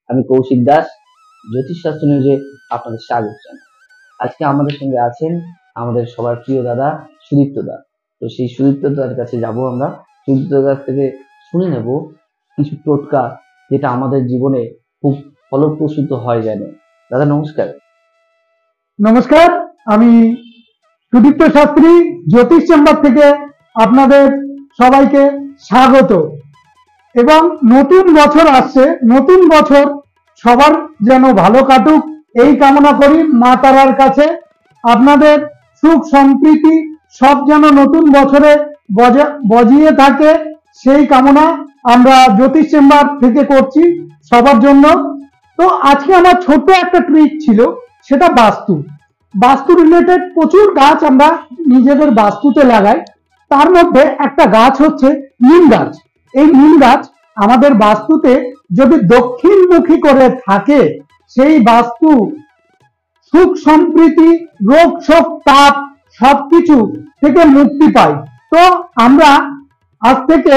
আমি কৌশিক দাস, জ্যোতিষশাস্ত্র নিউজে আপনাদের স্বাগত জানাই। আজকে আমাদের সঙ্গে আছেন আমাদের সবার প্রিয় দাদা সুদীপ্ত দা। তো সেই সুদীপ্ত দার কাছে যাব আমরা। সুদীপ্ত দার থেকে শুনে নেব কিছু টোটকা, যেটা আমাদের জীবনে খুব ফলপ্রসূ হয় যেন। দাদা নমস্কার। নমস্কার, আমি সুদীপ্ত শাস্ত্রী, জ্যোতিষ চেম্বার থেকে আপনাদের সবাইকে স্বাগত। এবং নতুন বছর আসছে, নতুন বছর সবার যেন ভালো কাটুক এই কামনা করি মা তারার কাছে। আপনাদের সুখ সম্প্রীতি সব যেন নতুন বছরে বজিয়ে থাকে সেই কামনা আমরা জ্যোতিষ চেম্বার থেকে করছি সবার জন্য। তো আজকে আমার ছোট্ট একটা ট্রিক ছিল, সেটা বাস্তু রিলেটেড প্রচুর গাছ আমরা নিজেদের বাস্তুতে লাগাই। তার মধ্যে একটা গাছ হচ্ছে নিম গাছ। এই নিম গাছ আমাদের বাস্তুতে যদি দক্ষিণমুখী করে থাকে, সেই বাস্তু সুখ সম্প্রীতি, রোগ শোক, তাপ সবকিছু থেকে মুক্তি পায়। তো আমরা আজ থেকে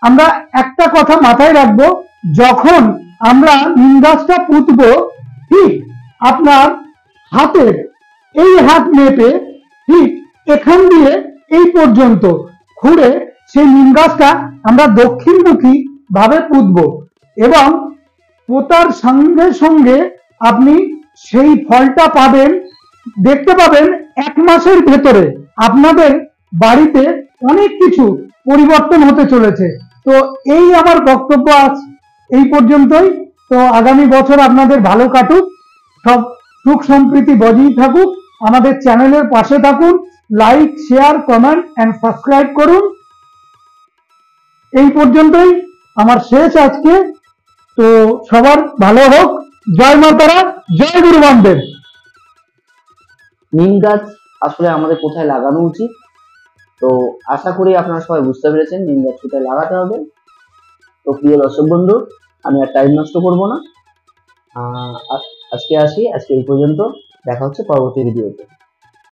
আমরা একটা কথা মাথায় রাখবো, যখন আমরা নিম গাছটা পুঁতবো, ঠিক আপনার হাতের এই হাত মেপে ঠিক এখান দিয়ে এই পর্যন্ত ঘুরে সেই নিম গাছটা আমরা দক্ষিণমুখী ভাবে পুঁতবো। এবং পোতার সঙ্গে সঙ্গে আপনি সেই ফলটা পাবেন, দেখতে পাবেন 1 মাসের ভেতরে আপনাদের বাড়িতে অনেক কিছু পরিবর্তন হতে চলেছে। তো এই আমার বক্তব্য আজ এই পর্যন্তই। তো আগামী বছর আপনাদের ভালো কাটুক, সব সুখ সম্প্রীতি বজায় থাকুক। আমাদের চ্যানেলের পাশে থাকুন, like, share, comment and subscribe করুন। এই পর্যন্তই আমার শেষ আজকে। তো সবার ভালো হোক। জয় মা তারা, জয় গুরু বামদেব। নিম গাছ আসলে আমাদের কোথায় লাগানো উচিত, তো আশা করি আপনারা সবাই বুঝতে পেরেছেন নিম গাছ কোথায় লাগাতে হবে। তো প্রিয় দর্শক বন্ধু, আমি আর টাইম নষ্ট করবো না, আজকে আসি, আজকে এই পর্যন্ত। দেখা হচ্ছে পরবর্তী ভিডিওতে।